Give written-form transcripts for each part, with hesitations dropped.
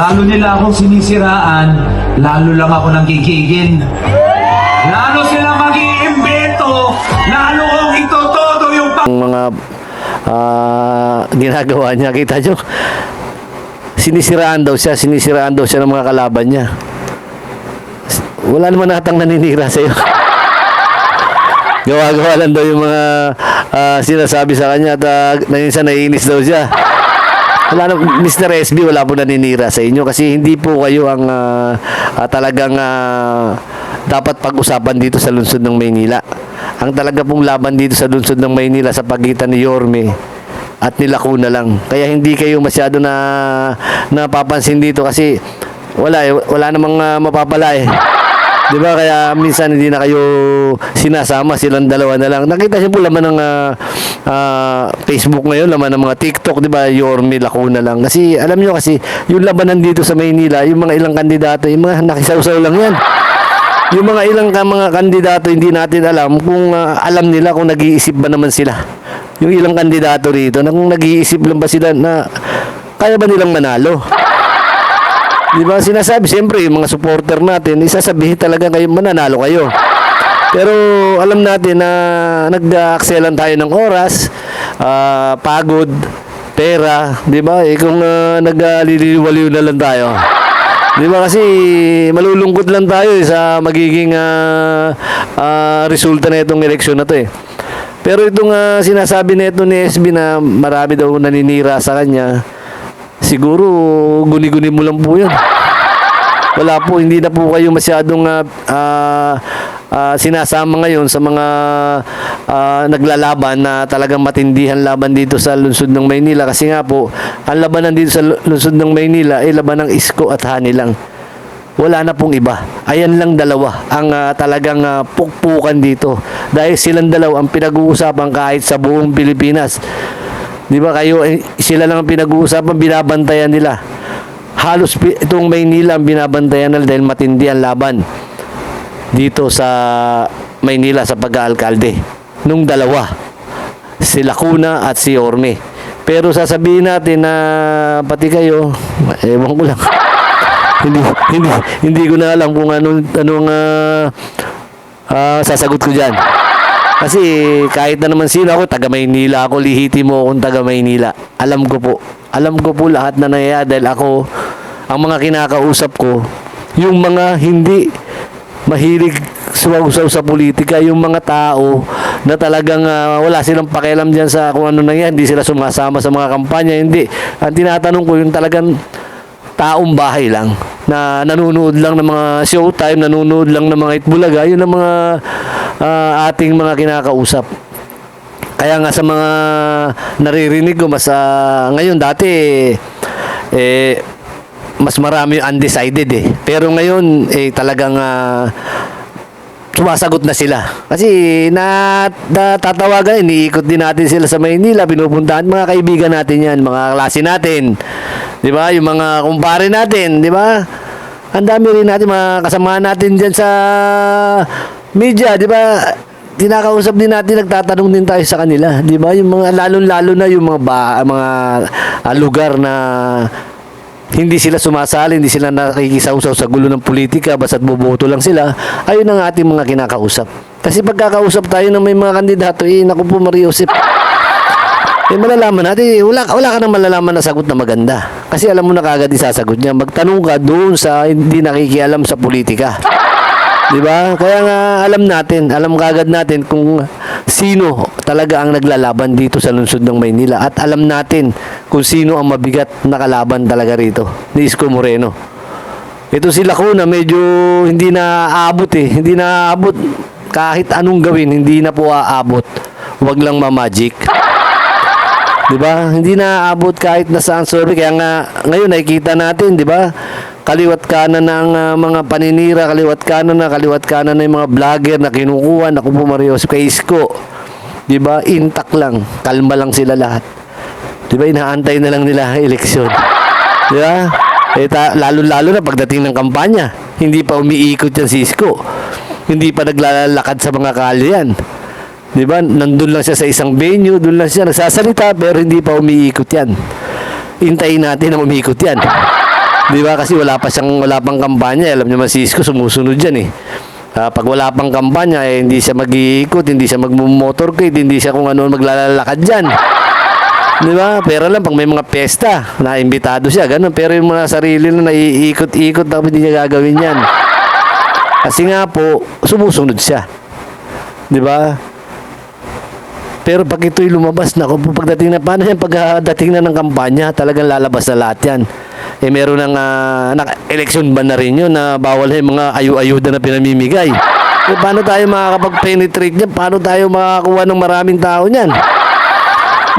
Lalo nila akong sinisiraan, lalo lang ako nagigigil. Lalo sila mag-iimbento, lalo kong itotodo yung mga ginagawa niya. Kita nyo, sinisiraan daw siya ng mga kalaban niya. Wala naman natang naninira sa'yo. Gawa-gawa lang daw yung mga sinasabi sa kanya at minsan naiinis daw siya. Wala na, Mr. SB, wala po naninira sa inyo kasi hindi po kayo ang talagang dapat pag-usapan dito sa lungsod ng Maynila. Ang talaga pong laban dito sa lungsod ng Maynila sa pagitan ni Yorme at ni Lacuna lang. Kaya hindi kayo masyado napapansin dito kasi wala namang mapapala eh. Diba? Kaya minsan hindi na kayo sinasama, silang dalawa na lang. Nakita siya po laman ng Facebook ngayon, laman ng mga TikTok, diba? Yorme, Lacuna lang. Kasi alam nyo kasi, yung labanan dito sa Maynila, yung mga ilang kandidato, yung mga nakisaw-saw lang yan. Yung mga ilang mga kandidato, hindi natin alam kung alam nila kung nag-iisip ba naman sila. Yung ilang kandidato rito, na kung nag-iisip lang ba sila na kaya ba nilang manalo. Di ba? Sinasabi, siyempre, yung mga supporter natin, isasabihin talaga kayo, mananalo kayo. Pero alam natin na nag-akselan tayo ng oras, pagod, pera, di ba? Kung nagliliwaliw na lang tayo. Di ba? Kasi malulungkot lang tayo sa magiging resulta na itong eleksyon na to eh. Pero itong sinasabi na ito ni SB na marami daw naninira sa kanya, siguro guni-guni mo lang po yun. Wala po, hindi na po kayo masyadong sinasama ngayon sa mga naglalaban na talagang matindihan laban dito sa lungsod ng Maynila. Kasi nga po, ang labanan dito sa lungsod ng Maynila ay laban ng Isko at Hani lang. Wala na pong iba. Ayan lang dalawa ang talagang pukpukan dito. Dahil silang dalawa ang pinag-uusapan kahit sa buong Pilipinas. Di ba kayo, sila lang ang pinag-uusapan, binabantayan nila. Halos itong Maynila ang binabantayan nila dahil matindi ang laban dito sa Maynila sa pag-aalkalde. Nung dalawa, si Lacuna at si Yorme. Pero sasabihin natin na pati kayo, ewan ko lang. hindi ko na alam kung anong sasagot ko dyan. Kasi kahit na naman sino ako, taga Maynila ako, lihiti mo akong taga Maynila. Alam ko po lahat na nangyayari dahil ako, ang mga kinakausap ko, yung mga hindi mahilig sumaw-saw sa politika, yung mga tao na talagang wala silang pakialam dyan sa kung ano nangyayari, hindi sila sumasama sa mga kampanya, hindi. Ang tinatanong ko, yung talagang taong bahay lang, na nanonood lang ng mga showtime, nanonood lang ng mga Itbulaga, yun ang mga ating mga kinakausap. Kaya nga sa mga naririnig ko, mas ngayon dati mas marami yung undecided eh. Pero ngayon talagang sumasagot na sila. Kasi natatawagan, iniikot din natin sila sa Maynila, pinupuntahan mga kaibigan natin yan, mga klase natin. Di ba? Yung mga kumpare natin, di ba? Ang dami rin natin, mga kasamahan natin dyan sa media, di ba? Tinakausap din natin, nagtatanong din tayo sa kanila, di ba? Yung mga lalo na yung mga lugar na hindi sila sumasali, hindi sila nakikisaw-saw sa gulo ng politika, basta't boboto lang sila, ayun ang ating mga kinakausap. Kasi pagkakausap tayo ng may mga kandidato, naku po, Mariosep, malalaman natin, wala ka nang malalaman na sagot na maganda. Kasi alam mo na kagad isasagot niya. Magtanong ka doon sa hindi nakikialam sa politika. Diba? Kaya nga alam kagad natin kung sino talaga ang naglalaban dito sa lungsod ng Maynila. At alam natin kung sino ang mabigat na kalaban talaga rito, ni Isko Moreno. Ito si Lacuna, medyo hindi na aabot eh. Hindi na aabot. Kahit anong gawin, hindi na po aabot. Huwag lang ma-magic. Diba? Hindi na aabot kahit na saan survey. Kaya nga, ngayon nakikita natin, diba? Kaliwat kanan ng mga paninira, kaliwat kanan na yung mga vlogger na kinukuha, naku po Marios, kay Isko. Diba? Intact lang. Kalma lang sila lahat. Diba? Inaantay na lang nila ang eleksyon. Diba? Lalo-lalo na pagdating ng kampanya. Hindi pa umiikot yan si Isko. Hindi pa naglalakad sa mga kalye yan. Diba? Nandun lang siya sa isang venue, doon lang siya nagsasalita, pero hindi pa umiikot yan. Hintayin natin na umiikot yan. Di ba? Kasi wala pang kampanya. Alam niyo man si Isko, sumusunod dyan eh. Pag wala pang kampanya, hindi siya mag-iikot, hindi siya mag-motorcade, hindi siya kung ano maglalakad dyan. Di ba? Pero lang, pag may mga pesta, naimbitado siya, ganun. Pero yung mga sarili na naiikot-ikot, dapat hindi niya gagawin yan. Kasi nga po, sumusunod siya. Di ba? Pero pag ito'y lumabas, naku po, pagdating na, paano yan, pagdating na ng kampanya, talagang lalabas na lahat yan. Meron ng election ban na rin yun na bawal na yung mga ayu-ayuda na pinamimigay. Paano tayo makakapag-penetrate niyan? Paano tayo makakuha ng maraming tao niyan?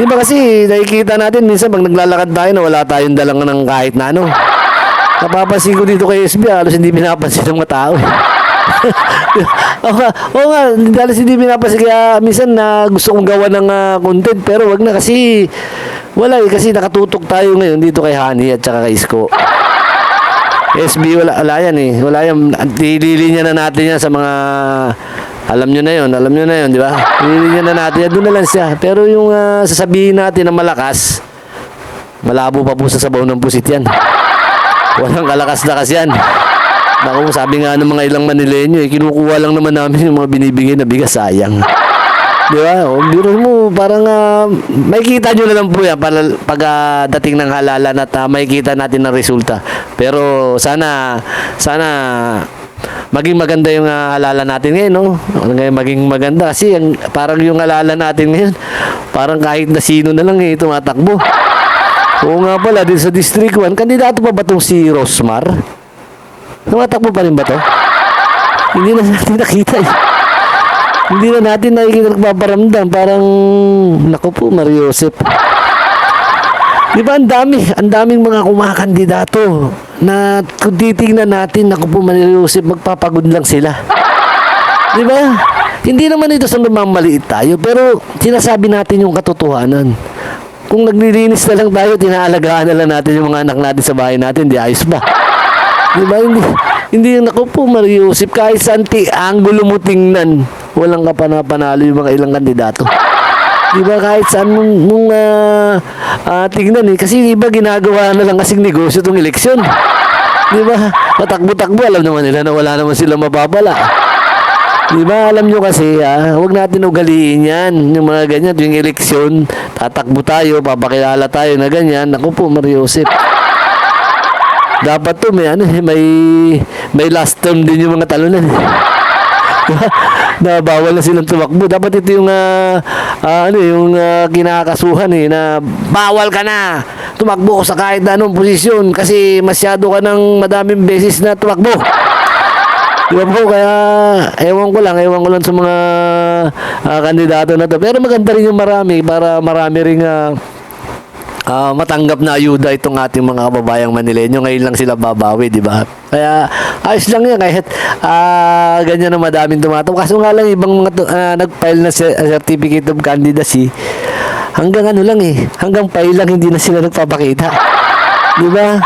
Di ba kasi nakikita natin minsan pag naglalakad tayo na wala tayong dalang ng kahit na ano. Napapansin ko dito kay SB, halos hindi pinapansin ng mga tao. Oo nga, halos hindi pinapansin. Kaya minsan na gusto kong gawa ng content pero wag na kasi wala kasi nakatutok tayo ngayon dito kay Hani at saka kay Isko. SB wala yan eh. Wala yan. Dililinya na natin yan sa mga alam nyo na yun, di ba? Dililinya na natin yan. Doon na lang siya. Pero yung sasabihin natin na malakas, malabo pa po sa sabaw ng pusit yan. Walang kalakas-lakas yan. Naku, sabi nga ng mga ilang Manileño, kinukuha lang naman namin yung mga binibigay na bigas, sayang. Di ba? O, biro mo, parang makikita nyo na lang po yan pag dating ng halalan at makikita natin ang resulta. Pero sana maging maganda yung halalan natin ngayon, no? Maging maganda kasi parang yung halalan natin ngayon, parang kahit na sino na lang tumatakbo. Oo nga pala, din sa District 1, kandidato pa ba itong si Rosmar? Tumatakbo pa rin ba to? Hindi na natin nakita eh. Hindi na natin nakikita nagpaparamdam. Parang, naku po, Mario Josep. Di ba, ang daming mga kumakandidato na kung titingnan natin, naku po, Mario Josep, magpapagod lang sila. Di ba? Hindi naman ito sa namamaliit tayo, pero sinasabi natin yung katotohanan. Kung naglilinis na lang tayo, tinaalagaan na lang natin yung mga anak natin sa bahay natin, di ayos ba? Di ba? Hindi naku po, Mario Josep, kahit sa anti-angulo mo tingnan, walang kapanapanalo yung mga ilang kandidato. Di ba? Kahit saan mong tingnan eh. Kasi iba ginagawa na lang kasing negosyo itong eleksyon. Di ba? Matakbo-takbo, alam naman nila na wala naman sila mababala. Di ba? Alam nyo kasi, huwag natin ugaliin yan. Yung mga ganyan, yung eleksyon, tatakbo tayo, papakilala tayo na ganyan. Naku po, Mario Josep. Dapat to may last term din yung mga talunan. Na bawal na silang tumakbo. Dapat ito yung kinakasuhan na bawal ka na tumakbo sa kahit na anong posisyon kasi masyado ka ng madaming beses na tumakbo. Diba po? Kaya ewan ko lang sa mga kandidato na to. Pero maganda rin yung marami para marami ring matanggap na ayuda itong ating mga kababayang Manileño. Ngayon lang sila babawi, di ba? Kaya ayos lang yan kahit ganyan na madaming tumatawag. Kaso nga lang ibang mga nag-file na certificate of candidacy hanggang hanggang file lang hindi na sila nagpapakita. Di ba?